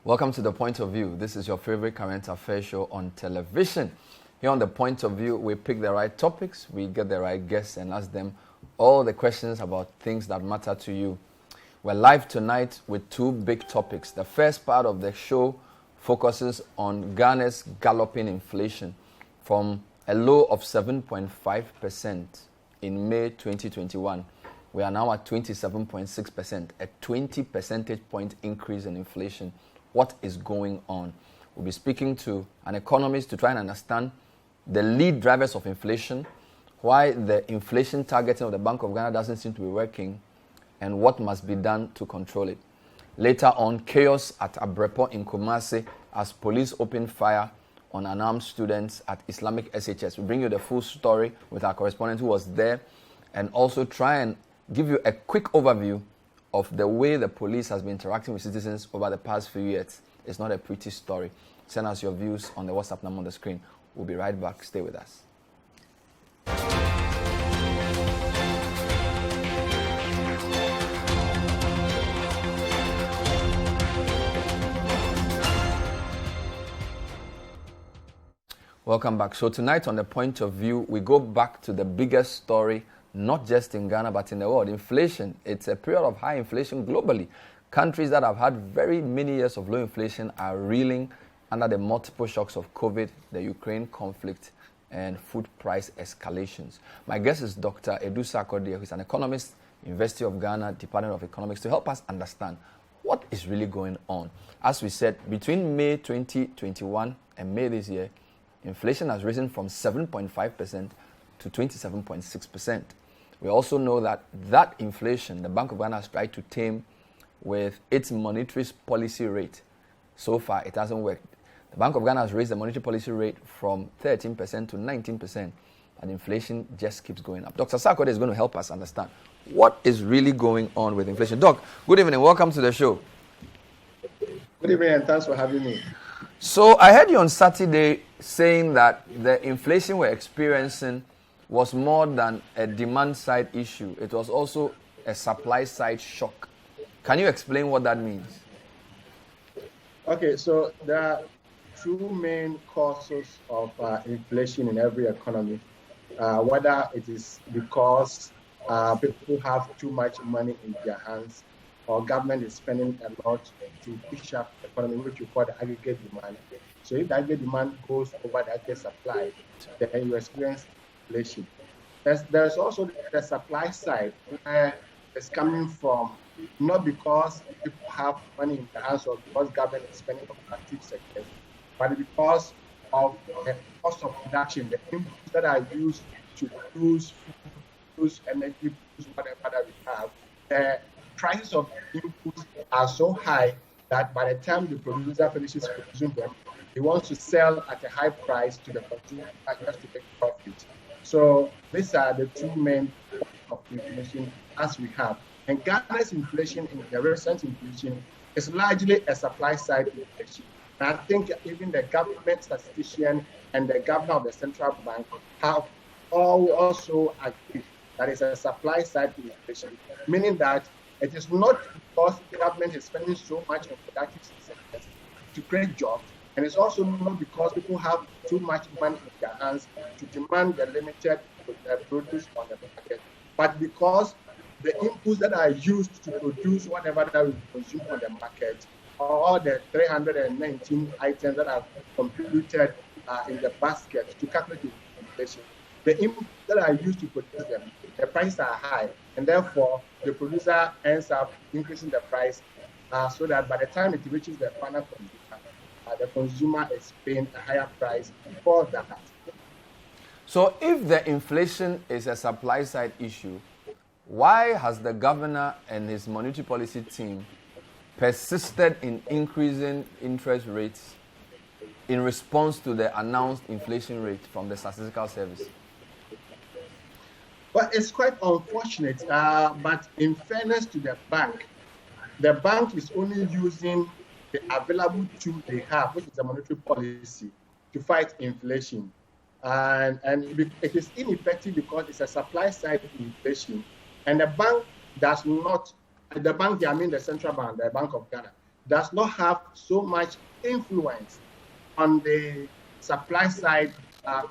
Welcome to The Point of View. This is your favorite current affairs show on television. Here on The Point of View, we pick the right topics, we get the right guests and ask them all the questions about things that matter to you. We're live tonight with two big topics. The first part of the show focuses on Ghana's galloping inflation from a low of 7.5% in May 2021. We are now at 27.6%, a 20 percentage point increase in inflation. What is going on? We'll be speaking to an economist to try and understand the lead drivers of inflation, why the inflation targeting of the Bank of Ghana doesn't seem to be working, and what must be done to control it. Later on, chaos at Abrepo in Kumasi as police open fire on unarmed students at Islamic SHS. We bring you the full story with our correspondent who was there, and also try and give you a quick overview of the way the police has been interacting with citizens over the past few years. It's not a pretty story. Send us your views on the WhatsApp number on the screen. We'll be right back. Stay with us. Welcome back. So tonight on The Point of View, we go back to the biggest story, not just in Ghana, but in the world. Inflation. It's a period of high inflation globally. Countries that have had very many years of low inflation are reeling under the multiple shocks of COVID, the Ukraine conflict, and food price escalations. My guest is Dr. Edu Sarkodie, who is an economist, University of Ghana, Department of Economics, to help us understand what is really going on. As we said, between May 2021 and May this year, inflation has risen from 7.5% to 27.6%. We also know that inflation, the Bank of Ghana has tried to tame with its monetary policy rate. So far, it hasn't worked. The Bank of Ghana has raised the monetary policy rate from 13% to 19%, and inflation just keeps going up. Dr. Sarkodie is going to help us understand what is really going on with inflation. Doc, good evening. Welcome to the show. Good evening, and thanks for having me. So I heard you on Saturday saying that the inflation we're experiencing was more than a demand side issue. It was also a supply side shock. Can you explain what that means? Okay, so there are two main causes of inflation in every economy. Whether it is because people have too much money in their hands, or government is spending a lot to push up the economy, which we call the aggregate demand. So if the aggregate demand goes over the aggregate supply, then you experience inflation. There's also the supply side, where it's coming from not because people have money in their hands or because government is spending on active sectors, but because of the cost of production, the inputs that are used to produce energy, produce whatever that we have. The prices of inputs are so high that by the time the producer finishes producing them, he wants to sell at a high price to the consumer just to make profit. So these are the two main of inflation as we have. And Ghana's inflation, in the recent inflation, is largely a supply side inflation. And I think even the government statistician and the governor of the central bank have all also agreed that it's a supply side inflation, meaning that it is not because the government is spending so much on productive sectors to create jobs, and it's also not because people have too much money in their hands to demand the limited produce on the market, but because the inputs that are used to produce whatever that we consume on the market, all the 319 items that are computed in the basket to calculate the inflation, the inputs that are used to produce them, the prices are high, and therefore the producer ends up increasing the price so that by the time it reaches the final consumer, the consumer is paying a higher price for that. So if the inflation is a supply side issue, why has the governor and his monetary policy team persisted in increasing interest rates in response to the announced inflation rate from the Statistical Service? Well, it's quite unfortunate, but in fairness to the bank is only using the available tool they have, which is the monetary policy, to fight inflation. And it is ineffective because it's a supply side inflation. And the bank does not, the bank, I mean the central bank, the Bank of Ghana, does not have so much influence on the supply side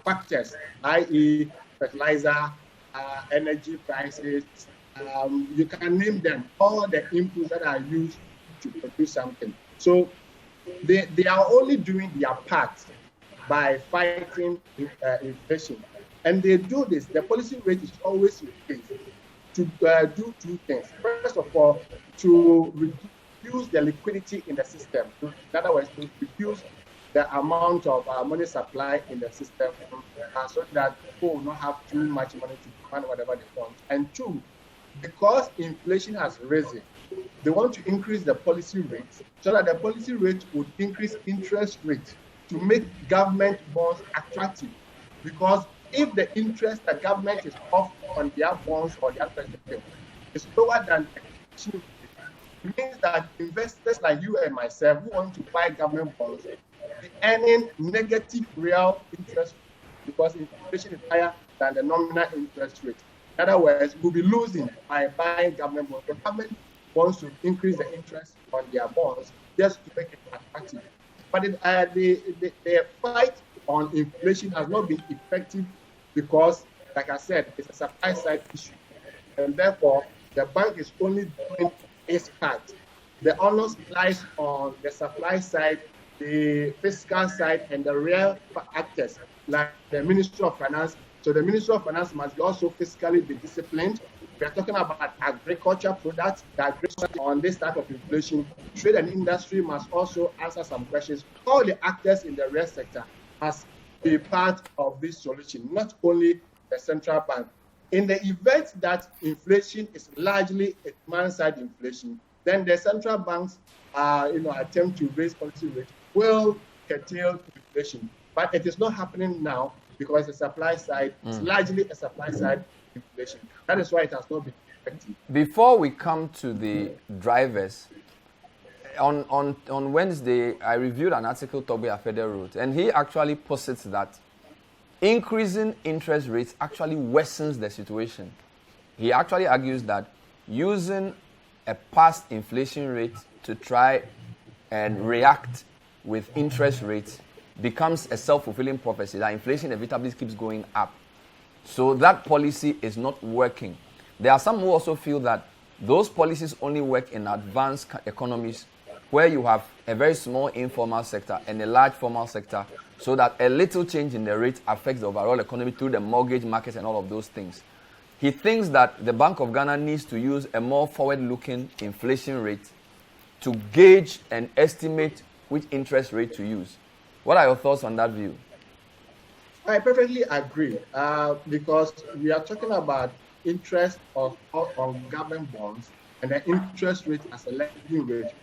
factors, i.e. fertilizer, energy prices, you can name them, all the inputs that are used to produce something. So they are only doing their part by fighting inflation. And they do this, the policy rate is always in place to do two things. First of all, to reduce the liquidity in the system. In other words, to reduce the amount of money supply in the system so that people will not have too much money to fund whatever they want. And two, because inflation has risen, they want to increase the policy rate so that the policy rate would increase interest rate to make government bonds attractive. Because if the interest that government is offering on their bonds or their certificate is lower than the inflation rate, it means that investors like you and myself who want to buy government bonds be earning negative real interest because inflation is higher than the nominal interest rate. In other words, we'll be losing by buying government bonds. The government wants to increase the interest on their bonds just to make it attractive. But the fight on inflation has not been effective because, like I said, it's a supply side issue. And therefore, the bank is only doing its part. The onus lies on the supply side, the fiscal side, and the real actors, like the Ministry of Finance. So the Ministry of Finance must also fiscally be disciplined. We are talking about agriculture products that on this type of inflation. Trade and industry must also answer some questions. All the actors in the real sector must be part of this solution, not only the central bank. In the event that inflation is largely a demand-side inflation, then the central banks, attempt to raise policy rates will curtail inflation. But it is not happening now because the supply side is largely a supply side inflation. That is why it has not been effective. Before we come to the drivers, on Wednesday, I reviewed an article Toby Afede wrote, and he actually posits that increasing interest rates actually worsens the situation. He actually argues that using a past inflation rate to try and react with interest rates becomes a self-fulfilling prophecy that inflation inevitably keeps going up. So that policy is not working. There are some who also feel that those policies only work in advanced economies where you have a very small informal sector and a large formal sector, so that a little change in the rate affects the overall economy through the mortgage markets and all of those things. He thinks that the Bank of Ghana needs to use a more forward-looking inflation rate to gauge and estimate which interest rate to use. What are your thoughts on that view? I perfectly agree because we are talking about interest on government bonds and the interest rate as a lending rate.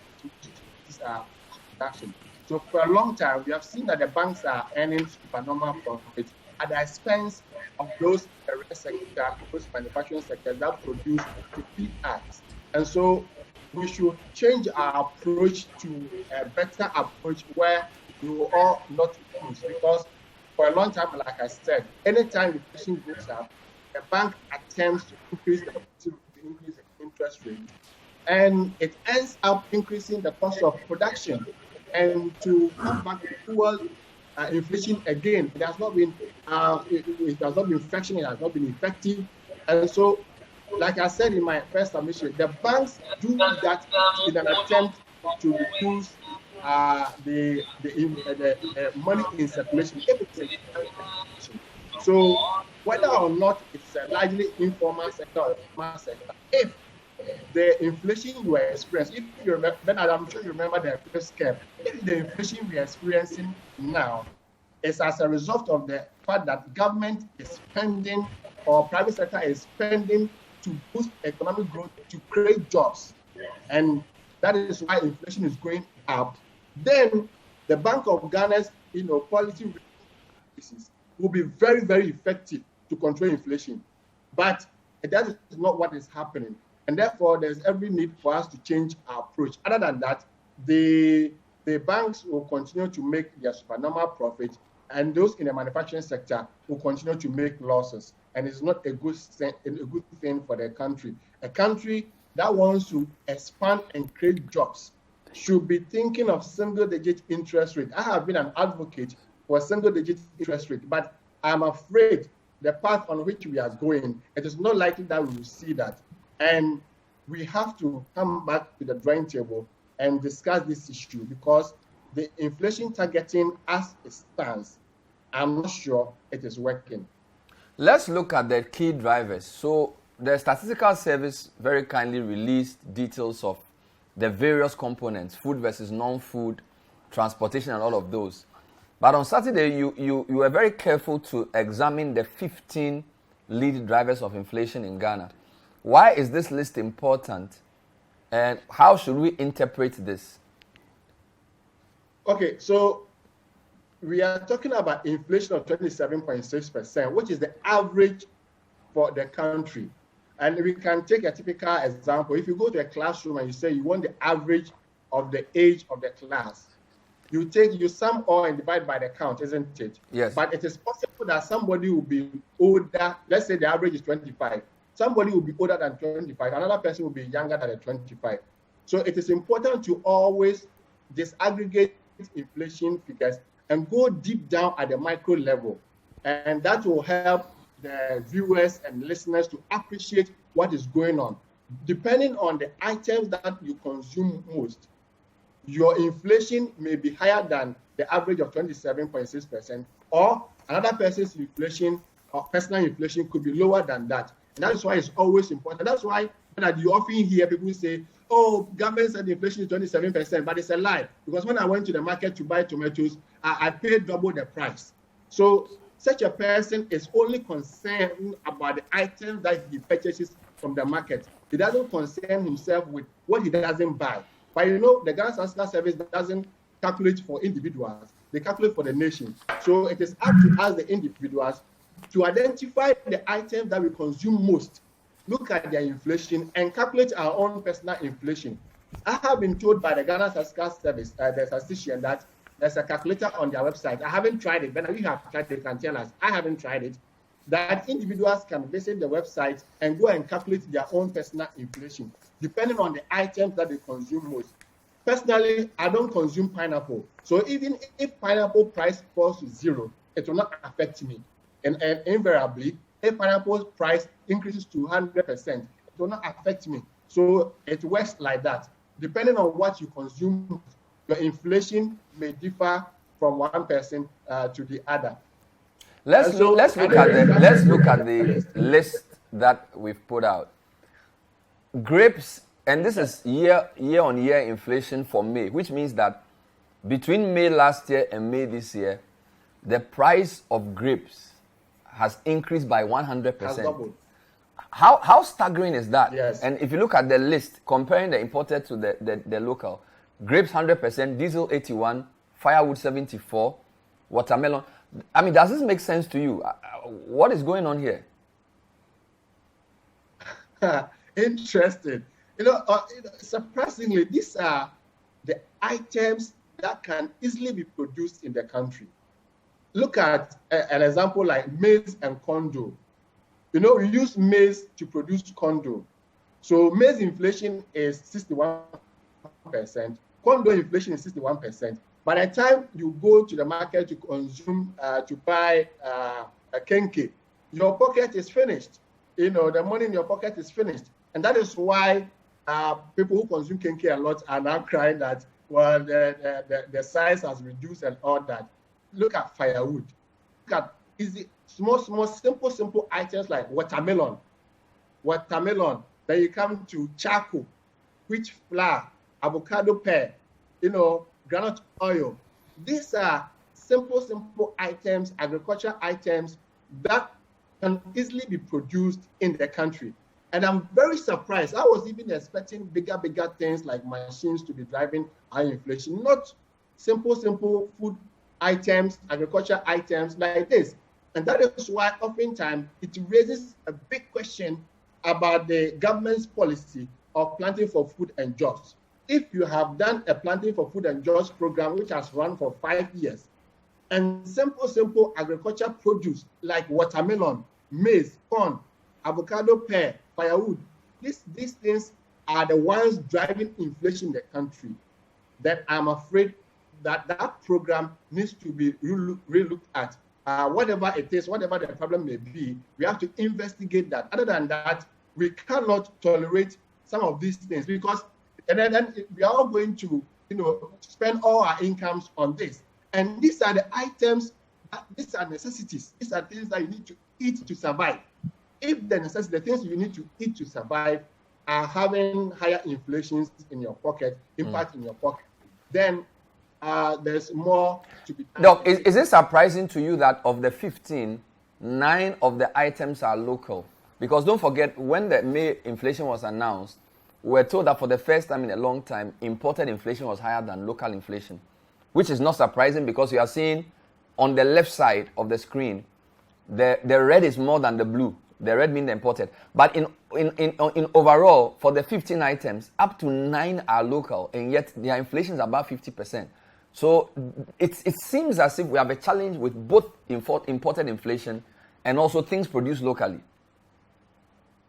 So for a long time, we have seen that the banks are earning supernormal profits at the expense of those sector, those manufacturing sectors that produce the acts. And so we should change our approach to a better approach where we will all not lose, because for a long time, like I said, anytime inflation goes up, the bank attempts to increase the interest rate, and it ends up increasing the cost of production. And to come back to fuel inflation again, it has not been functioning, it has not been effective. And so, like I said in my first submission, the banks do that in an attempt to reduce the money in circulation. So whether or not it's a largely informal sector or formal sector, if the inflation you are experiencing, if you remember, Bernard, I'm sure you remember the first scare, if the inflation we are experiencing now is as a result of the fact that government is spending or private sector is spending to boost economic growth, to create jobs, and that is why inflation is going up, then the Bank of Ghana's policy will be very, very effective to control inflation. But that is not what is happening. And therefore, there's every need for us to change our approach. Other than that, the banks will continue to make their supernormal profit, and those in the manufacturing sector will continue to make losses. And it's not a good thing for the country. A country that wants to expand and create jobs should be thinking of single-digit interest rate. I have been an advocate for a single-digit interest rate, but I'm afraid the path on which we are going, it is not likely that we will see that. And we have to come back to the drawing table and discuss this issue, because the inflation targeting as it stands, I'm not sure it is working. Let's look at the key drivers. So the Statistical Service very kindly released details of the various components, food versus non-food, transportation, and all of those. But on Saturday, you were very careful to examine the 15 lead drivers of inflation in Ghana. Why is this list important, and how should we interpret this? Okay, so we are talking about inflation of 27.6%, which is the average for the country. And we can take a typical example. If you go to a classroom and you say you want the average of the age of the class, you sum all and divide by the count, isn't it? Yes. But it is possible that somebody will be older. Let's say the average is 25. Somebody will be older than 25. Another person will be younger than the 25. So it is important to always disaggregate inflation figures and go deep down at the micro level. And that will help the viewers and listeners to appreciate what is going on. Depending on the items that you consume most, your inflation may be higher than the average of 27.6%, or another person's inflation or personal inflation could be lower than that. And that is why it's always important. That's why you often hear people say, oh, government said inflation is 27%, but it's a lie. Because when I went to the market to buy tomatoes, I paid double the price. So such a person is only concerned about the items that he purchases from the market. He doesn't concern himself with what he doesn't buy. But the Ghana Statistical Service doesn't calculate for individuals. They calculate for the nation. So it is up to us, the individuals, to identify the items that we consume most, look at their inflation, and calculate our own personal inflation. I have been told by the Ghana Statistical Service, the statistician, that there's a calculator on their website. I haven't tried it, but if you have tried it, you can tell us. I haven't tried it. That individuals can visit the website and go and calculate their own personal inflation, depending on the items that they consume most. Personally, I don't consume pineapple. So even if pineapple price falls to zero, it will not affect me. And invariably, if pineapple price increases to 100%, it will not affect me. So it works like that. Depending on what you consume, your inflation may differ from one person to the other. Let's look at the list that we've put out. Grapes, and this is year-on-year inflation for May, which means that between May last year and May this year, the price of grapes has increased by 100%. How staggering is that? Yes. And if you look at the list, comparing the imported to the local, grapes 100%, diesel 81, firewood 74, watermelon. I mean, does this make sense to you? What is going on here? Interesting. Surprisingly, these are the items that can easily be produced in the country. Look at an example like maize and condo. We use maize to produce condo. So maize inflation is 61%. Condo inflation is 61%. By the time you go to the market to consume, to buy a kenkey, your pocket is finished. The money in your pocket is finished. And that is why people who consume kenkey a lot are now crying that, well, the size has reduced and all that. Look at firewood. Look at easy, small, simple items like watermelon. Then you come to charcoal, wheat flour, avocado pear, groundnut oil. These are simple items, agricultural items that can easily be produced in the country. And I'm very surprised. I was even expecting bigger things like machines to be driving our inflation, not simple food items, agricultural items like this. And that is why oftentimes it raises a big question about the government's policy of planting for food and jobs. If you have done a planting for food and jobs program, which has run for 5 years, and simple agricultural produce like watermelon, maize, corn, avocado pear, firewood, these things are the ones driving inflation in the country. then I'm afraid that that program needs to be re-looked at. Whatever it is, whatever the problem may be, we have to investigate that. Other than that, we cannot tolerate some of these things, because then we are all going to, spend all our incomes on this. And these are the items, these are necessities. These are things that you need to eat to survive. If the things you need to eat to survive are having higher inflations in your pocket, impact in your pocket, then there's more to be done. Doc, is it surprising to you that of the 15, 9 of the items are local? Because don't forget, when the May inflation was announced, we were told that for the first time in a long time, imported inflation was higher than local inflation, which is not surprising because you are seeing on the left side of the screen, the red is more than the blue. The red means the imported. But in overall, for the 15 items, up to 9 are local, and yet their inflation is about 50%. So it seems as if we have a challenge with both imported inflation and also things produced locally.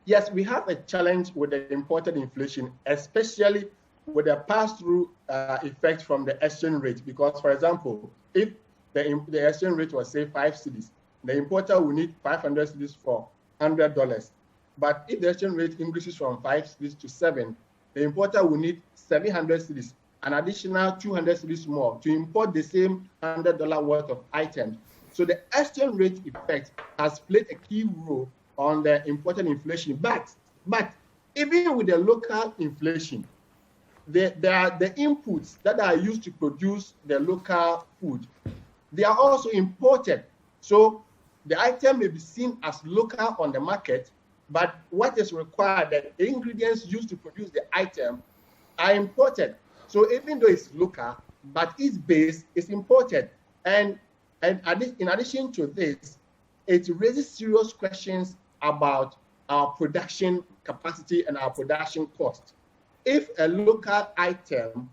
Yes, we have a challenge with the imported inflation, especially with the pass-through effect from the exchange rate. Because, for example, if the exchange rate was, say, 5 cedis, the importer will need 500 cedis for $100. But if the exchange rate increases from 5 cedis to 7, the importer will need 700 cedis, an additional 200 cedis more to import the same $100 worth of items. So the exchange rate effect has played a key role on the imported inflation. But even with the local inflation, the inputs that are used to produce the local food, they are also imported. So the item may be seen as local on the market, but what is required, the ingredients used to produce the item are imported. So even though it's local, but its base is imported. And in addition to this, it raises serious questions about our production capacity and our production cost. If a local item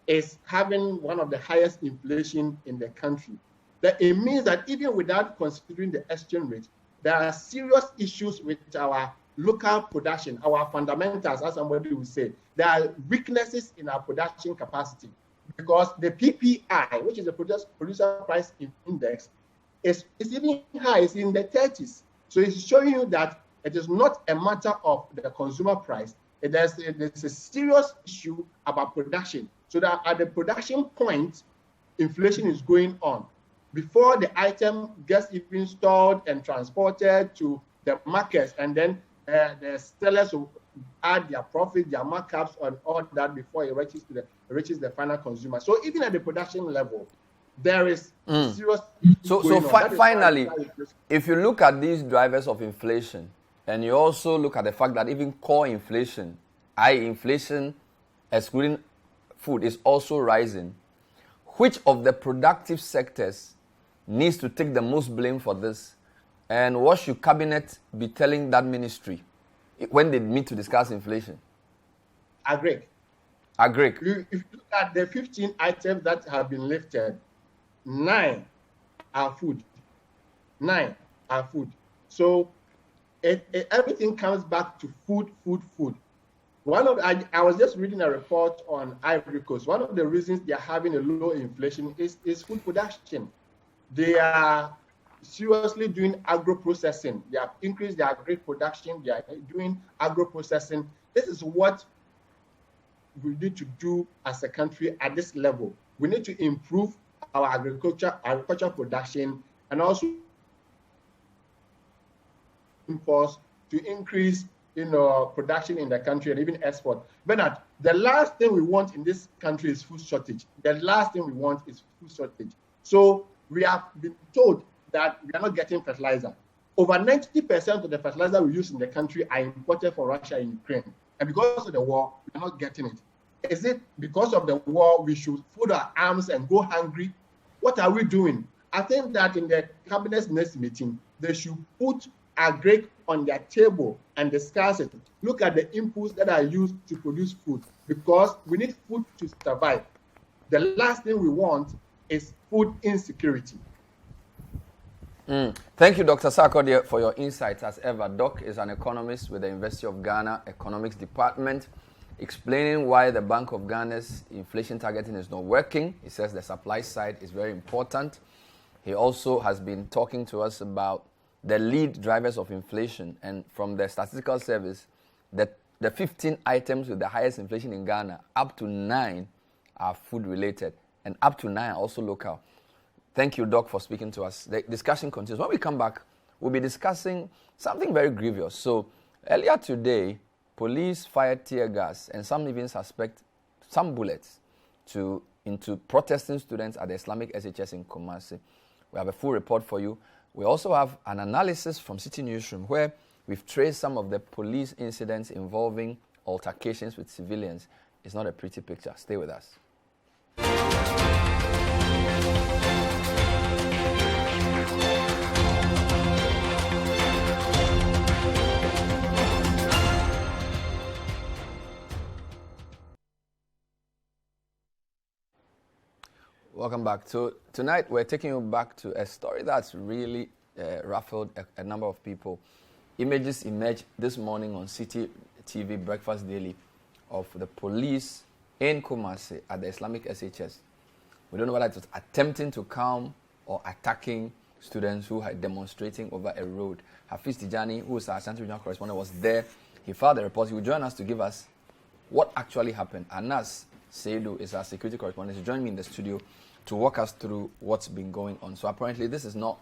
is having one of the highest inflation in the country, that it means that even without considering the exchange rate, there are serious issues with our local production, our fundamentals, as somebody would say. There are weaknesses in our production capacity because the PPI, which is the producer price index, is even high, it's in the 30s. So it's showing you that it is not a matter of the consumer price. There's a serious issue about production. So that at the production point, inflation is going on. Before the item gets even stored and transported to the markets, and then the sellers will add their profit, their markups on all that before it reaches the final consumer. So even at the production level, there is serious. So finally, if you look at these drivers of inflation, and you also look at the fact that even core inflation, i.e. inflation excluding food, is also rising, which of the productive sectors needs to take the most blame for this? And what should cabinet be telling that ministry when they meet to discuss inflation? Agric. If you look at the 15 items that have been lifted, 9 are food. 9 are food. So everything comes back to food. I was just reading a report on Ivory Coast. One of the reasons they are having a low inflation is food production. They are seriously doing agro-processing. They have increased their agri production. They are doing agro-processing. This is what we need to do as a country at this level. We need to improve our agriculture production, and also imports to increase production in the country and even export. Bernard, the last thing we want in this country is food shortage. The last thing we want is food shortage. So we have been told that we are not getting fertilizer. Over 90% of the fertilizer we use in the country are imported from Russia and Ukraine. And because of the war, we are not getting it. Is it because of the war we should fold our arms and go hungry? What are we doing? I think that in the cabinet's next meeting, they should put agric on their table and discuss it. Look at the inputs that are used to produce food, because we need food to survive. The last thing we want is food insecurity. Thank you, Dr. Sarkodie, for your insights as ever. Doc is an economist with the University of Ghana Economics Department, explaining why the Bank of Ghana's inflation targeting is not working. He says the supply side is very important. He also has been talking to us about the lead drivers of inflation, and from the Statistical Service, the 15 items with the highest inflation in Ghana, up to 9 are food related, and up to 9 are also local. Thank you, Doc, for speaking to us. The discussion continues. When we come back, we'll be discussing something very grievous. So earlier today, police fired tear gas, and some even suspect some bullets into protesting students at the Islamic SHS in Kumasi. We have a full report for you. We also have an analysis from City Newsroom where we've traced some of the police incidents involving altercations with civilians. It's not a pretty picture. Stay with us. Welcome back. So tonight we're taking you back to a story that's really ruffled a number of people. Images emerged this morning on City TV Breakfast Daily of the police in Kumasi at the Islamic SHS. We don't know whether it was attempting to calm or attacking students who are demonstrating over a road. Hafiz Tijani, who is our Central Regional correspondent, was there. He filed a report. He will join us to give us what actually happened. Anas Seidu is our security correspondent. He joined me in the studio to walk us through what's been going on. So apparently this is not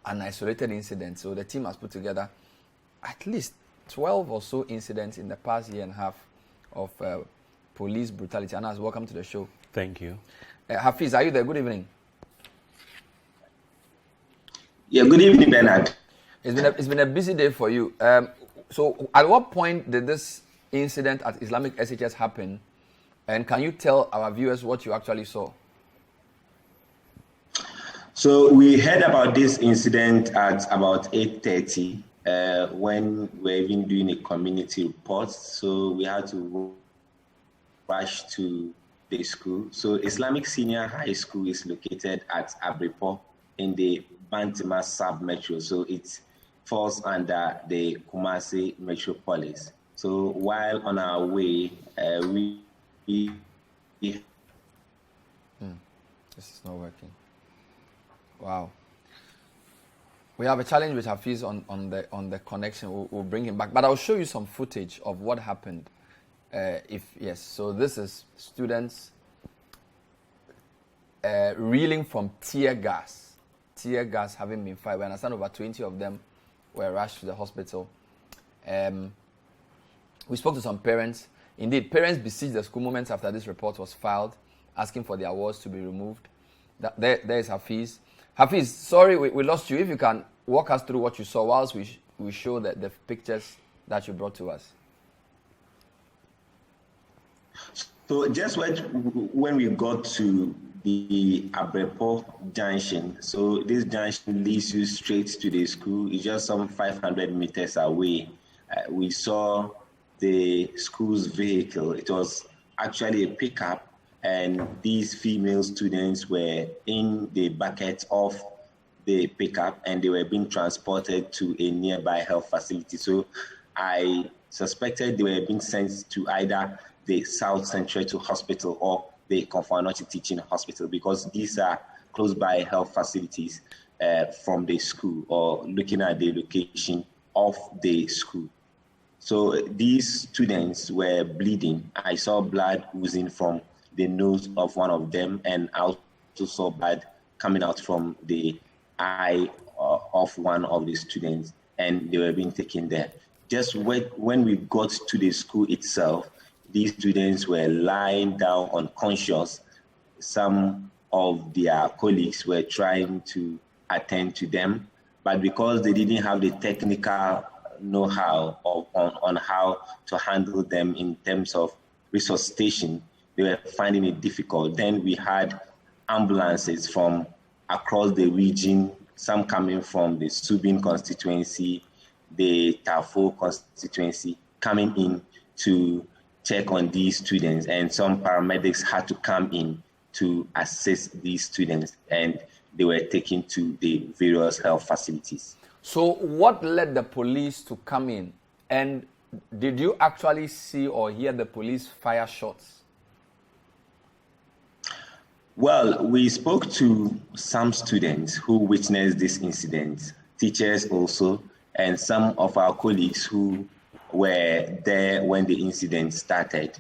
an isolated incident. So the team has put together at least 12 or so incidents in the past year and a half of police brutality. Anas, welcome to the show. Thank you. Hafiz, are you there? Good evening. Yeah, good evening, Bernard. It's been a busy day for you. So at what point did this incident at Islamic SHS happen? And can you tell our viewers what you actually saw? So we heard about this incident at about 8:30 when we were even doing a community report. So we had to rush to the school. So Islamic Senior High School is located at Abripo in the Bantima sub-metro. So it falls under the Kumasi Metropolis. So while on our way, This is not working. Wow. We have a challenge with Hafiz on the connection. We'll bring him back. But I'll show you some footage of what happened. So this is students reeling from tear gas. Tear gas having been fired. We understand over 20 of them were rushed to the hospital. We spoke to some parents. Indeed, parents besieged the school moments after this report was filed, asking for their awards to be removed. There is Hafiz. Hafiz, sorry we lost you. If you can walk us through what you saw whilst we show the pictures that you brought to us. So just when we got to the Abrepo junction, so this junction leads you straight to the school. It's just some 500 meters away. We saw the school's vehicle. It was actually a pickup, and these female students were in the bucket of the pickup, and they were being transported to a nearby health facility. So I suspected they were being sent to either the South Central Hospital or the Konfo-Anokye Teaching Hospital, because these are close by health facilities from the school, or looking at the location of the school. So these students were bleeding. I saw blood oozing from the nose of one of them, and I also saw blood coming out from the eye of one of the students, and they were being taken there. Just when we got to the school itself, these students were lying down unconscious. Some of their colleagues were trying to attend to them, but because they didn't have the technical know-how on how to handle them in terms of resuscitation, they were finding it difficult. Then we had ambulances from across the region, some coming from the Subin constituency, the Tafo constituency, coming in to check on these students, and some paramedics had to come in to assist these students, and they were taken to the various health facilities. So what led the police to come in? And Did you actually see or hear the police fire shots? Well, we spoke to some students who witnessed this incident, teachers also, and some of our colleagues who were there when the incident started.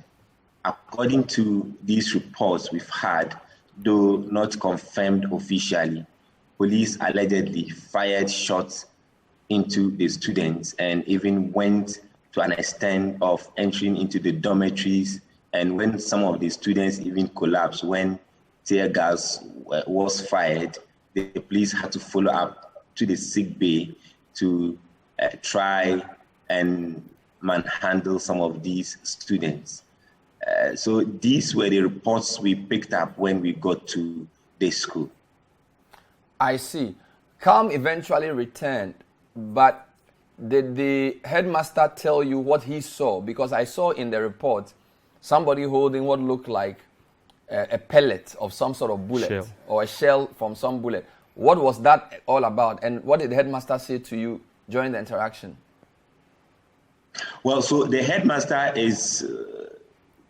According to these reports we've had, though not confirmed officially, police allegedly fired shots into the students and even went to an extent of entering into the dormitories, and when some of the students even collapsed when tear gas was fired, the police had to follow up to the sick bay to try and manhandle some of these students. So these were the reports we picked up when we got to the school. I see. Calm eventually returned, but did the headmaster tell you what he saw? Because I saw in the report somebody holding what looked like a pellet of some sort of bullet or a shell from some bullet. What was that all about? And what did the headmaster say to you during the interaction? Well, so the headmaster is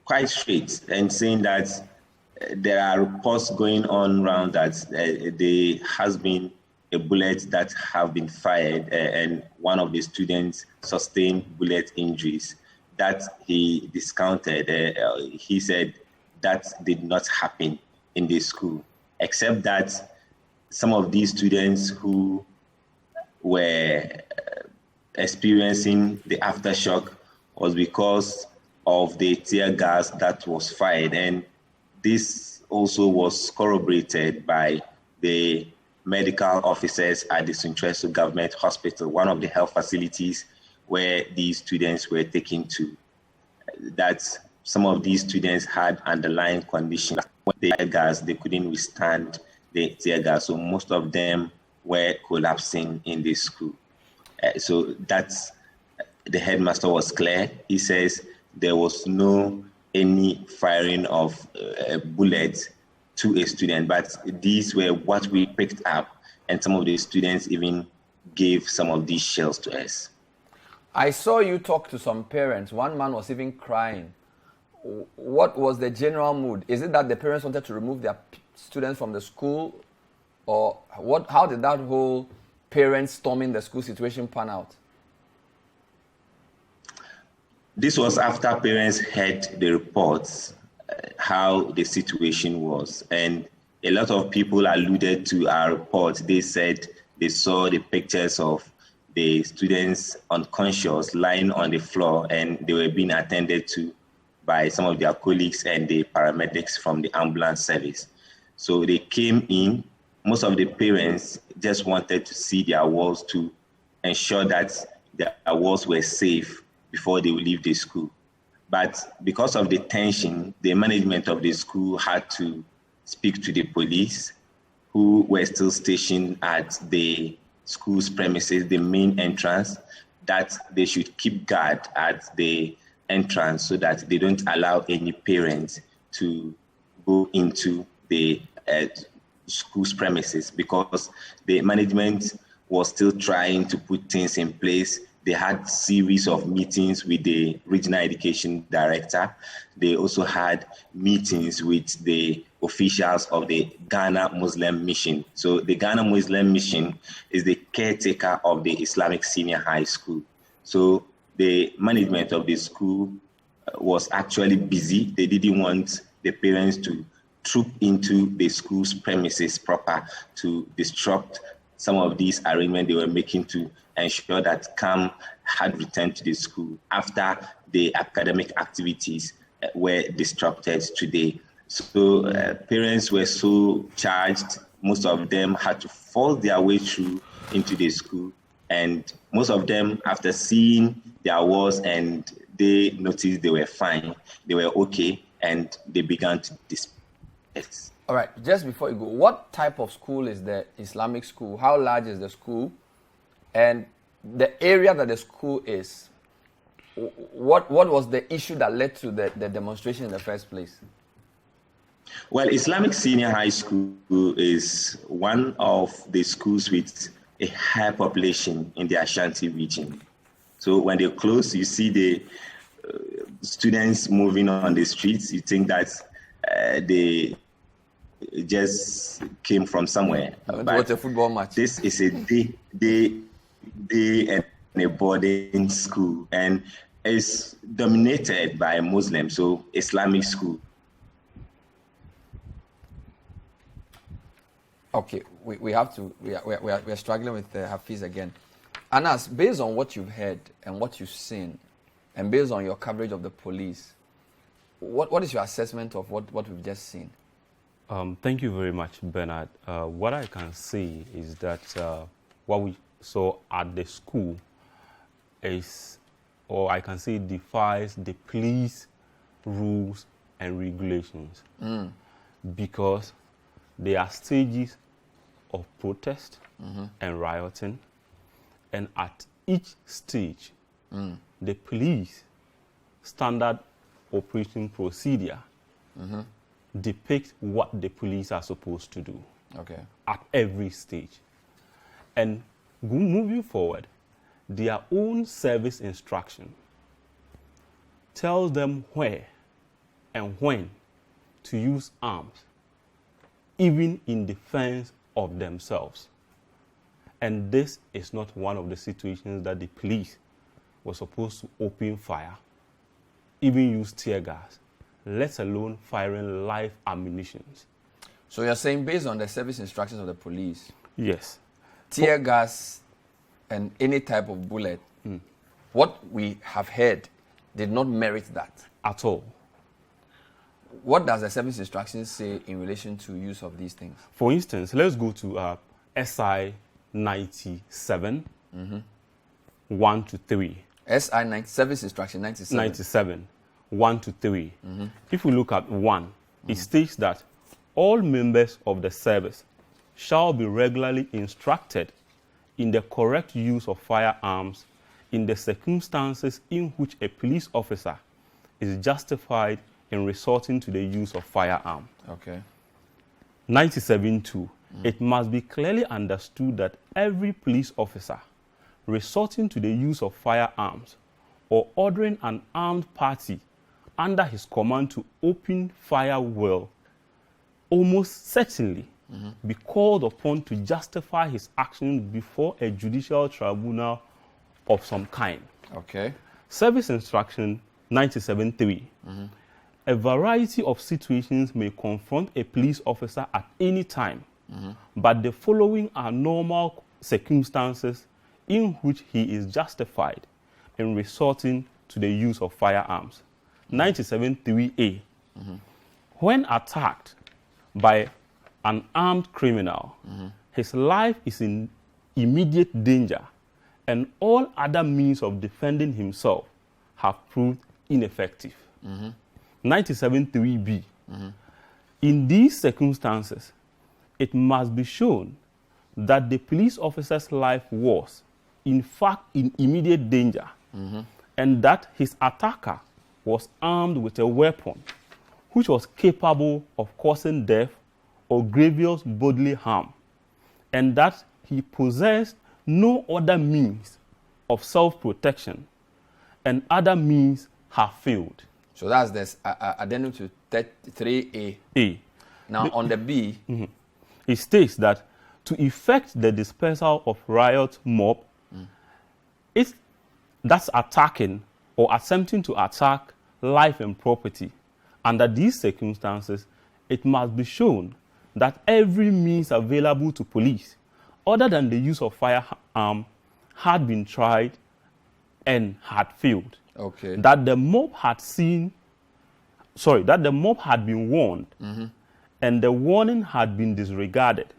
quite straight and saying that there are reports going on around that there has been a bullet that have been fired and one of the students sustained bullet injuries. That he discounted. He said that did not happen in the school, except that some of these students who were experiencing the aftershock was because of the tear gas that was fired. And this also was corroborated by the medical officers at the Suntreso Government Hospital, one of the health facilities where these students were taken to, that some of these students had underlying conditions. When the tear gas, they couldn't withstand the tear gas, so most of them were collapsing in the school. So that's, the headmaster was clear. He says there was no any firing of bullets to a student, but these were what we picked up, and some of the students even gave some of these shells to us. I saw you talk to some parents. One man was even crying. What was the general mood? Is it that the parents wanted to remove their students from the school, or what? How did that whole parents storming the school situation pan out? This was after parents heard the reports, how the situation was, and a lot of people alluded to our report. They said they saw the pictures of the students unconscious lying on the floor, and they were being attended to by some of their colleagues and the paramedics from the ambulance service. So they came in. Most of the parents just wanted to see their walls to ensure that their walls were safe before they would leave the school. But because of the tension, the management of the school had to speak to the police, who were still stationed at the school's premises, the main entrance, that they should keep guard at the entrance so that they don't allow any parents to go into the school's premises, because the management was still trying to put things in place. They had series of meetings with the regional education director. They also had meetings with the officials of the Ghana Muslim Mission. So the Ghana Muslim Mission is the caretaker of the Islamic Senior High School. So the management of the school was actually busy. They didn't want the parents to troop into the school's premises proper to disrupt some of these arrangements they were making to ensure that calm had returned to the school after the academic activities were disrupted today. So parents were so charged, most of them had to force their way through into the school, and most of them, after seeing their walls and they noticed they were fine, they were okay, and they began to disperse. All right, just before you go, what type of school is the Islamic school? How large is the school? And the area that the school is, what was the issue that led to the demonstration in the first place? Well, Islamic Senior High School is one of the schools with a high population in the Ashanti region. So when they close, you see the students moving on the streets. You think that they just came from somewhere. What's a football match? This is a day and a boarding school, and it's dominated by Muslims, so Islamic school. Okay, we are struggling with Hafiz again. Anas, based on what you've heard and what you've seen, and based on your coverage of the police, what is your assessment of what we've just seen? Thank you very much, Bernard. What I can say is that what we saw at the school is, or I can say, defies the police rules and regulations, because there are stages of protest and rioting, and at each stage, the police standard operating procedure depict what the police are supposed to do at every stage. And moving forward, their own service instruction tells them where and when to use arms, even in defense of themselves. And this is not one of the situations that the police were supposed to open fire, even use tear gas, let alone firing live ammunition. So you're saying, based on the service instructions of the police, yes, tear gas and any type of bullet, what we have heard did not merit that at all. What does the service instructions say in relation to use of these things? For instance, let's go to SI 97, 1 to 3. SI 9, service instruction 97. 97, 1 to 3. If we look at 1, it states that all members of the service shall be regularly instructed in the correct use of firearms in the circumstances in which a police officer is justified in resorting to the use of firearm. Okay. 97.2. It must be clearly understood that every police officer resorting to the use of firearms or ordering an armed party under his command to open fire will almost certainly be called upon to justify his actions before a judicial tribunal of some kind. Okay. Service instruction 97.3. A variety of situations may confront a police officer at any time, but the following are normal circumstances in which he is justified in resorting to the use of firearms. 97.3a. When attacked by an armed criminal, his life is in immediate danger, and all other means of defending himself have proved ineffective. 97.3b. In these circumstances, it must be shown that the police officer's life was, in fact, in immediate danger, and that his attacker was armed with a weapon which was capable of causing death or grievous bodily harm, and that he possessed no other means of self-protection, and other means have failed. So that's this addendum to 3A. A. Now on the B, it states that to effect the dispersal of riot mob, that's attacking or attempting to attack life and property. Under these circumstances, it must be shown that every means available to police, other than the use of firearm, had been tried and had failed. okay, That the mob had been warned, and the warning had been disregarded.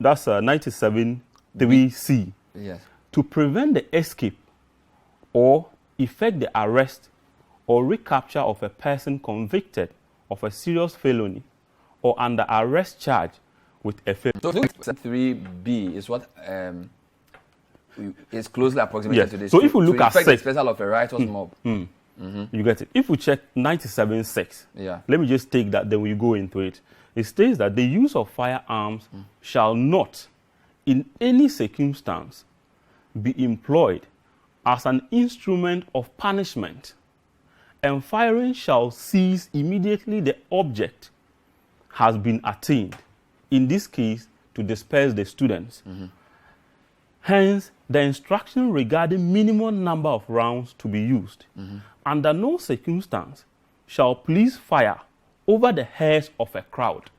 That's 97.3c. yes, To prevent the escape or effect the arrest or recapture of a person convicted of a serious felony or under arrest charge with a felony. So 3B is what is closely approximated Yes. to this. So if we look at the 6, special of a riotous mob. you get it. If we check 97.6, Yeah. let me just take that, then we go into it. It states that the use of firearms shall not, in any circumstance, be employed as an instrument of punishment, and firing shall cease immediately the object has been attained, in this case, to disperse the students. Hence, the instruction regarding minimum number of rounds to be used. Under no circumstance shall police fire over the heads of a crowd.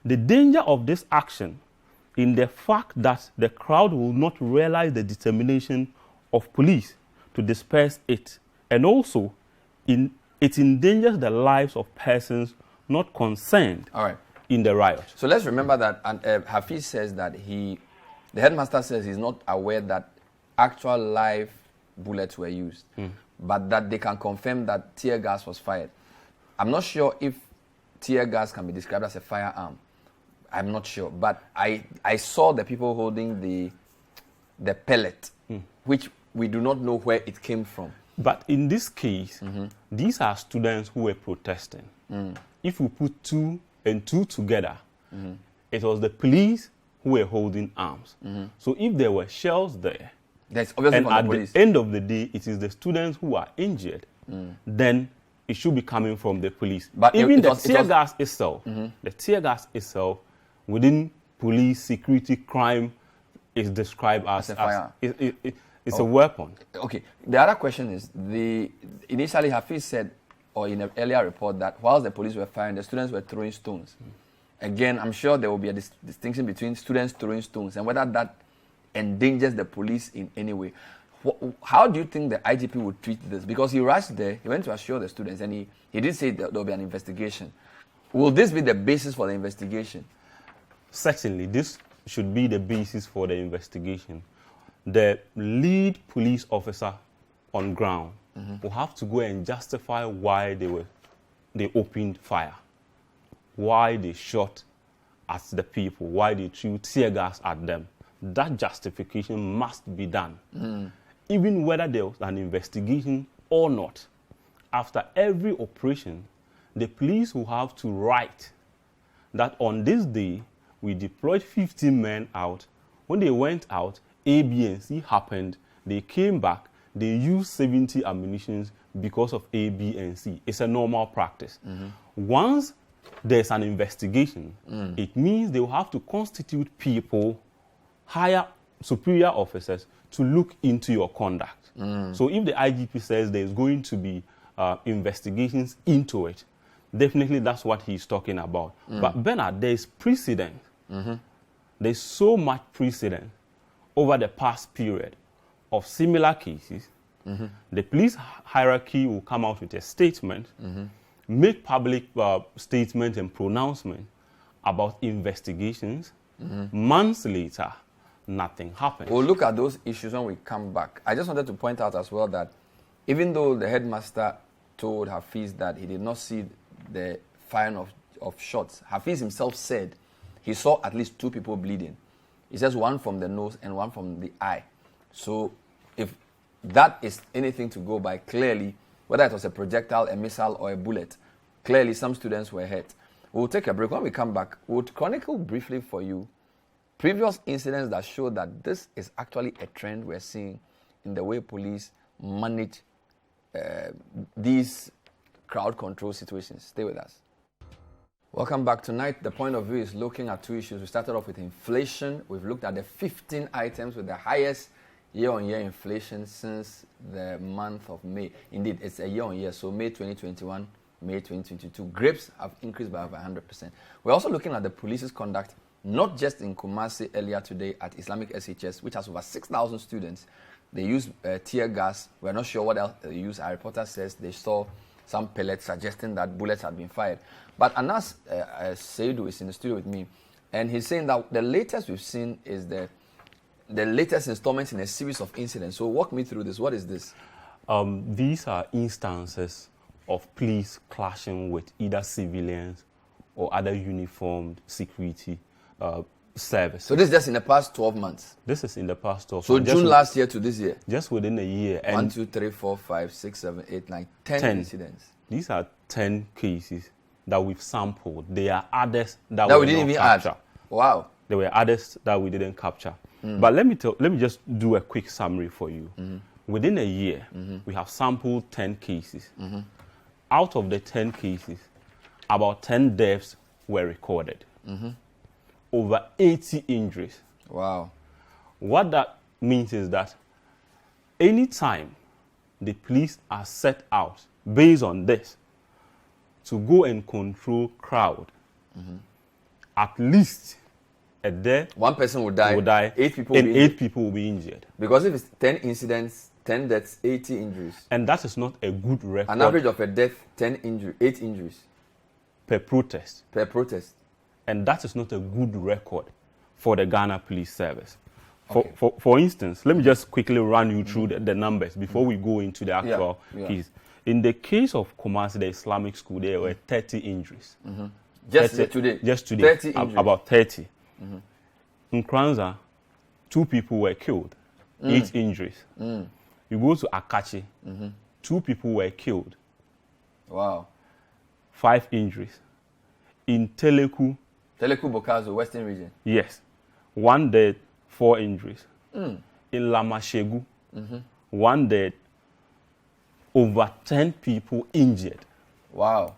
The danger of this action in the fact that the crowd will not realize the determination of police to disperse it, and also it endangers the lives of persons not concerned in the riot. So let's remember that Hafiz says that the headmaster says he's not aware that actual live bullets were used, but that they can confirm that tear gas was fired. I'm not sure if tear gas can be described as a firearm. I'm not sure, but I saw the people holding the pellet, which we do not know where it came from. But in this case, these are students who were protesting. If we put 2 and 2 together, it was the police who were holding arms. So if there were shells there, that's obviously and from at the police. The end of the day, it is the students who are injured, then it should be coming from the police. But even the tear gas itself, the tear gas itself, within police security crime, is described as a fire. It's a weapon. Okay. The other question is, initially Hafiz said, or in an earlier report, that whilst the police were firing, the students were throwing stones. Again, I'm sure there will be a distinction between students throwing stones and whether that endangers the police in any way. How do you think the IGP would treat this? Because he rushed there, he went to assure the students, and he did say that there will be an investigation. Will this be the basis for the investigation? Certainly, this should be the basis for the investigation. The lead police officer on ground will have to go and justify why they opened fire, why they shot at the people, why they threw tear gas at them. That justification must be done. Even whether there was an investigation or not, after every operation, the police will have to write that on this day, we deployed 15 men out. When they went out, A, B, and C happened. They came back. They used 70 ammunitions because of A, B, and C. It's a normal practice. Once there's an investigation, it means they will have to constitute people, hire superior officers to look into your conduct. So if the IGP says there's going to be investigations into it, definitely that's what he's talking about. But Bernard, there's precedent. There's so much precedent over the past period of similar cases. The police hierarchy will come out with a statement, make public statement and pronouncement about investigations. Months later, nothing happens. We'll look at those issues when we come back. I just wanted to point out as well that even though the headmaster told Hafiz that he did not see the firing of shots, Hafiz himself said he saw at least 2 people bleeding. He says one from the nose and one from the eye. So if that is anything to go by, clearly, whether it was a projectile, a missile, or a bullet, clearly some students were hurt. We'll take a break. When we come back, we'll chronicle briefly for you previous incidents that show that this is actually a trend we're seeing in the way police manage these crowd control situations. Stay with us. Welcome back. Tonight, the point of view is looking at 2 issues. We started off with inflation. We've looked at the 15 items with the highest year-on-year inflation since the month of May. Indeed, it's a year-on-year, so May 2021, May 2022. Grapes have increased by over 100%. We're also looking at the police's conduct, not just in Kumasi earlier today at Islamic SHS, which has over 6,000 students. They used tear gas. We're not sure what else they used. Our reporter says they saw some pellets suggesting that bullets had been fired. But Anas Seidu is in the studio with me, and he's saying that the latest we've seen is the latest installment in a series of incidents. So walk me through this. What is this? These are instances of police clashing with either civilians or other uniformed security services. So this is just in the past 12 months? This is in the past 12 months. So June last year to this year? Just within a year. 1, 2, 3, 4, 5, 6, 7, 8, 9, 10 incidents. These are 10 cases that we've sampled. There are others that we didn't even capture. Wow. There were others that we didn't capture. But let me just do a quick summary for you. Within a year, we have sampled 10 cases. Out of the 10 cases, about 10 deaths were recorded. Over 80 injuries. Wow. What that means is that anytime the police are set out based on this to go and control crowd, at least a death, one person will die, 8 people and will be 8 people will be injured. Because if it's 10 incidents, 10 deaths, 80 injuries. And that is not a good record. An average of a death, 8 injuries. Per protest. Per protest. And that is not a good record for the Ghana Police Service. Okay. For instance, let me just quickly run you through the numbers before we go into the actual case. In the case of Kumasi, the Islamic school, there were 30 injuries. Just 30, today? Just today. 30 injuries. About 30. In Kranza, 2 people were killed, 8 injuries. You go to Akachi, 2 people were killed. Wow. 5 injuries. In Teleku Bokazo, Western region. Yes. 1 dead, 4 injuries. In Lamashegu, 1 dead, over 10 people injured. Wow.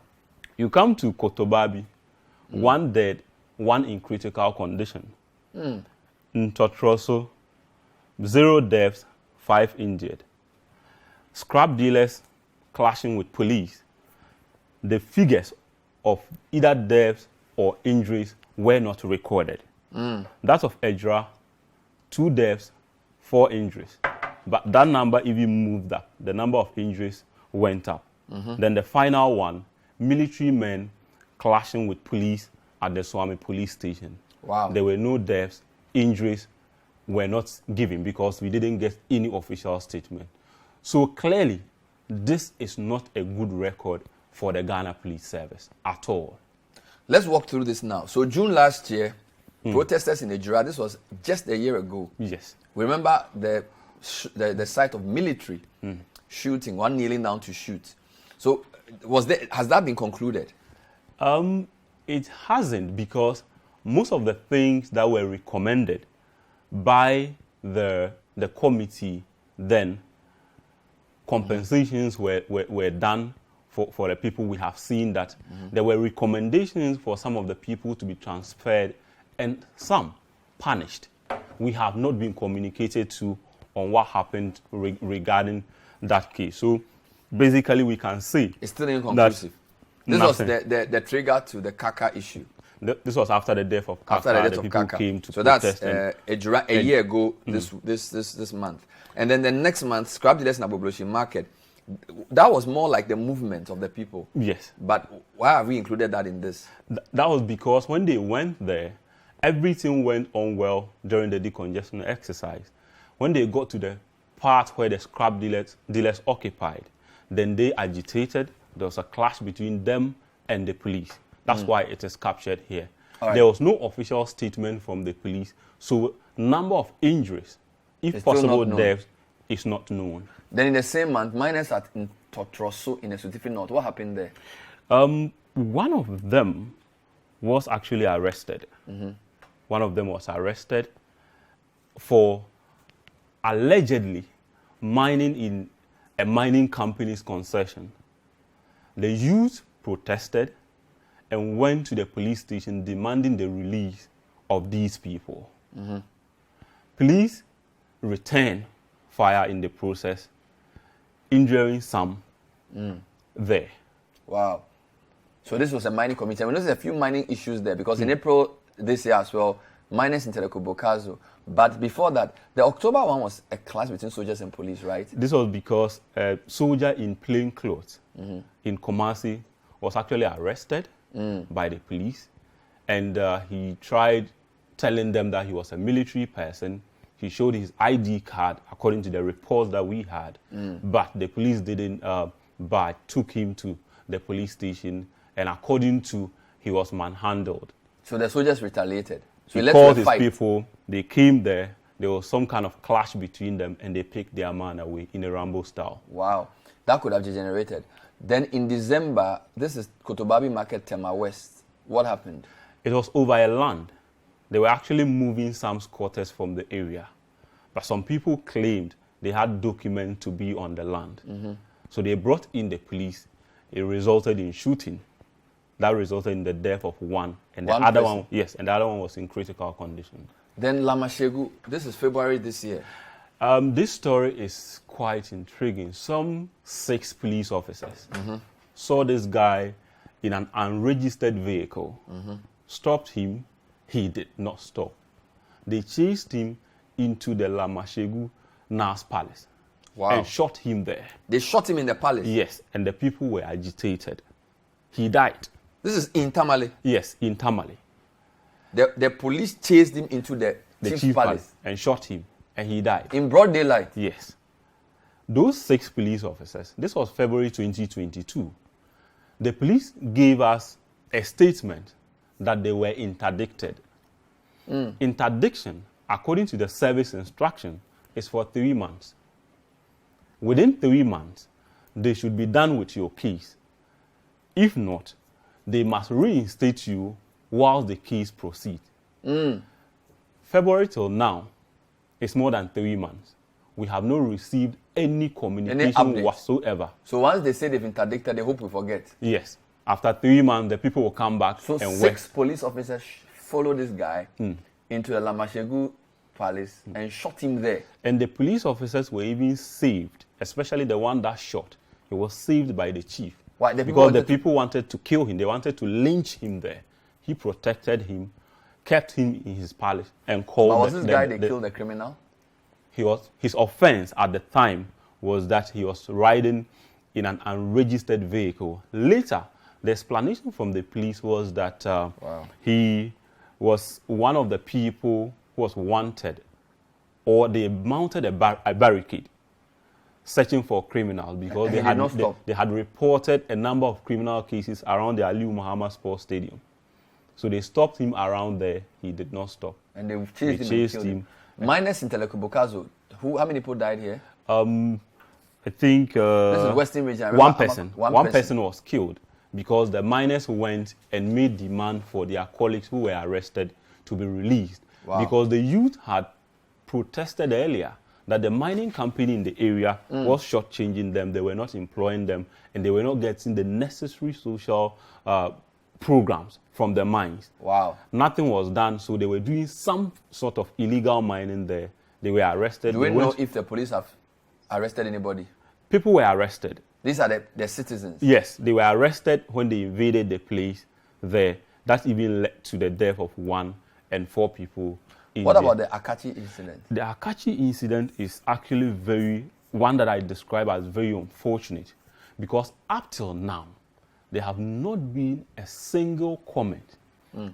You come to Kotobabi, 1 dead, 1 in critical condition. In Totroso, 0 deaths, 5 injured. Scrap dealers clashing with police. The figures of either deaths or injuries were not recorded. That of Ejra, 2 deaths, 4 injuries. But that number even moved up. The number of injuries went up. Then the final one, military men clashing with police at the Swami police station. Wow. There were no deaths, injuries were not given because we didn't get any official statement. So clearly, this is not a good record for the Ghana Police Service at all. Let's walk through this now. So June last year, protesters in Ejura, this was just a year ago. Yes. We remember the site of military shooting, one kneeling down to shoot. So has that been concluded? It hasn't, because most of the things that were recommended by the committee then, compensations were done for the people. We have seen that there were recommendations for some of the people to be transferred and some punished. We have not been communicated to on what happened regarding that case. So basically we can say it's still inconclusive. This nothing. was the trigger to the Kaka issue. This was after the death of Kaka. After the death of people Kaka. came to so protest. That's a year ago this month. And then the next month, scrap dealers in Abobloshi market. That was more like the movement of the people. Yes. But why have we included that in this? That was because when they went there, everything went on well during the decongestion exercise. When they got to the part where the scrap dealers occupied, then they agitated. There was a clash between them and the police. That's why it is captured here. Right. There was no official statement from the police, so number of injuries, if it's possible deaths, is not known. Then in the same month, miners at Totroso in the Sutifi North, what happened there? One of them was actually arrested. One of them was arrested for allegedly mining in a mining company's concession. The youth protested and went to the police station demanding the release of these people. Police returned fire in the process, injuring some there. Wow. So this was a mining committee. I mean, there's a few mining issues there because in April this year as well, miners in Teleko Bokazo. But before that, the October one was a clash between soldiers and police, right? This was because a soldier in plain clothes in Kumasi was actually arrested by the police, and he tried telling them that he was a military person. He showed his ID card according to the reports that we had, but the police didn't but took him to the police station, and according to, he was manhandled. So the soldiers retaliated. So he called his people, they came there was some kind of clash between them, and they picked their man away in a Rambo style. Wow, that could have degenerated. Then in December, this is Kotobabi Market, Tema West. What happened? It was over a land. they were actually moving some squatters from the area. But some people claimed they had documents to be on the land. So they brought in the police. It resulted in shooting. That resulted in the death of one. And the other one, yes, and the other one was in critical condition. Then Lamashegu, this is February this year. This story is quite intriguing. Some 6 police officers saw this guy in an unregistered vehicle, stopped him. He did not stop. They chased him into the Lamashegu Nas Palace and shot him there. They shot him in the palace? Yes, and the people were agitated. He died. This is in Tamale? Yes, in Tamale. The police chased him into the chief palace and shot him, and he died. In broad daylight? Yes. Those 6 police officers, this was February 2022, the police gave us a statement that they were interdicted. Interdiction, according to the service instruction, is for 3 months. Within 3 months, they should be done with your case. If not, they must reinstate you whilst the case proceeds. February till now, it's more than 3 months. We have not received any communication whatsoever. So once they say they've interdicted, they hope we forget? Yes. After 3 months, the people will come back and work. So 6 police officers follow this guy into the Lamashegu Palace and shot him there. And the police officers were even saved, especially the one that shot. He was saved by the chief. Why? Because the people wanted to kill him. They wanted to lynch him there. He protected him, kept him in his palace, and called. But was this guy they killed the criminal? His offense at the time was that he was riding in an unregistered vehicle. Later, the explanation from the police was that he was one of the people who was wanted, or they mounted a barricade searching for criminals because they had reported a number of criminal cases around the Aliu Muhammad Sports Stadium. So they stopped him around there. He did not stop. And they chased him. Minus in Telekubokazo, how many people died here? I think this is Western region. One person was killed because the miners went and made demand for their colleagues who were arrested to be released. Because the youth had protested earlier that the mining company in the area was shortchanging them, they were not employing them, and they were not getting the necessary social programs from the mines. Nothing was done, so they were doing some sort of illegal mining there. They were arrested. Do we know if the police have arrested anybody? People were arrested. These are the citizens? Yes, they were arrested when they invaded the place there. That even led to the death of 1 and 4 people. What about the Akachi incident? The Akachi incident is actually one that I describe as very unfortunate, because up till now, there have not been a single comment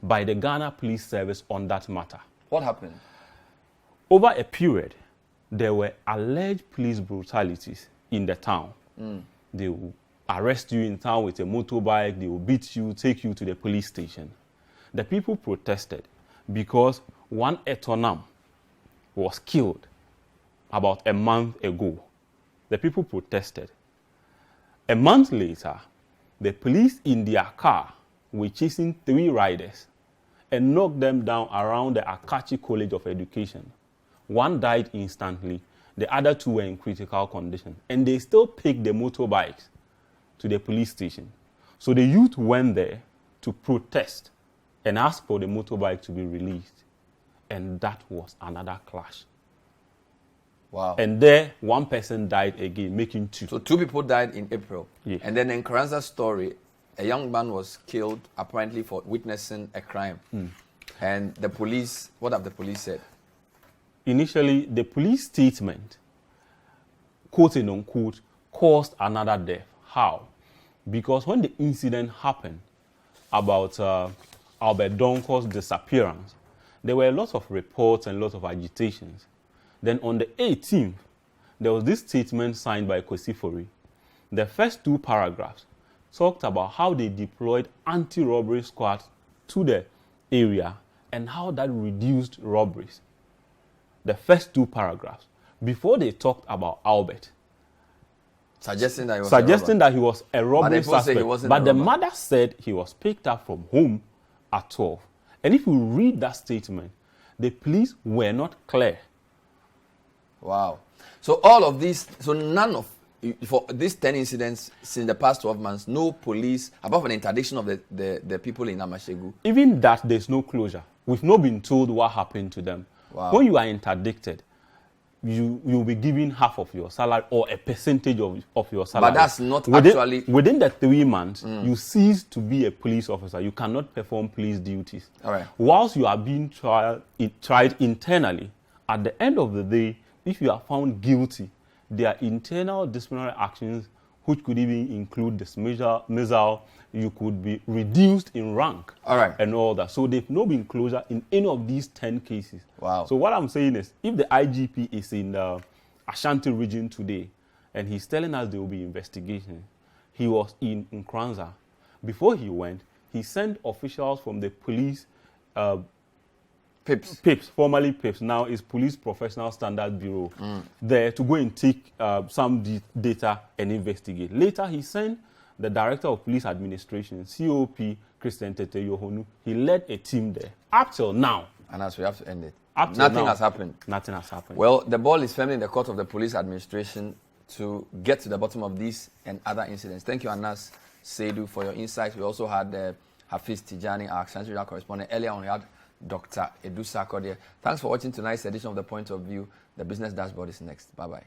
by the Ghana Police Service on that matter. What happened? Over a period, there were alleged police brutalities in the town. They will arrest you in town with a motorbike, they will beat you, take you to the police station. The people protested because one Etonam was killed about a month ago. The people protested. A month later, the police in their car were chasing 3 riders and knocked them down around the Akachi College of Education. 1 died instantly, the other 2 were in critical condition, and they still picked the motorbikes to the police station. So the youth went there to protest and ask for the motorbike to be released. And that was another clash. And there, 1 person died again, making 2. So 2 people died in April. Yeah. And then in Karanza's story, a young man was killed apparently for witnessing a crime. And the police, what have the police said? Initially, the police statement, quote and unquote, caused another death. How? Because when the incident happened about Albert Donko's disappearance, there were a lot of reports and a lot of agitations. Then on the 18th, there was this statement signed by Kosifori. The first 2 paragraphs talked about how they deployed anti-robbery squads to the area and how that reduced robberies. The first 2 paragraphs, before they talked about Albert. Suggesting that he was a robbery suspect. But the mother said he was picked up from home at 12. And if you read that statement, the police were not clear. Wow. So all of these, so none of, for these 10 incidents since the past 12 months, no police, apart from the interdiction of the people in Amashegu. Even that, there's no closure. We've not been told what happened to them. Wow. When you are interdicted, you'll be given half of your salary or a percentage of your salary. But that's not within the 3 months, you cease to be a police officer. You cannot perform police duties. All right. Whilst you are being tried internally, at the end of the day, if you are found guilty, there are internal disciplinary actions which could even include dismissal. You could be reduced in rank. All right. And all that. So they've not been closure in any of these 10 cases. Wow. So what I'm saying is, if the IGP is in the Ashanti region today, and he's telling us there will be investigation, he was in Nkranza. Before he went, he sent officials from the police, PIPS, formerly PIPS, now is Police Professional Standard Bureau, there to go and take some data and investigate. Later, he sent the Director of Police Administration, COP, Christian Tete Yohonu. He led a team there. Up till now. And as we have to end it. Nothing has happened. Nothing has happened. Well, the ball is firmly in the court of the police administration to get to the bottom of these and other incidents. Thank you, Anas Seidu, for your insights. We also had Hafiz Tijani, our Ashanti correspondent. Earlier on, we had Dr. Edu Sarkodie. Thanks for watching tonight's edition of The Point of View. The Business Dashboard is next. Bye-bye.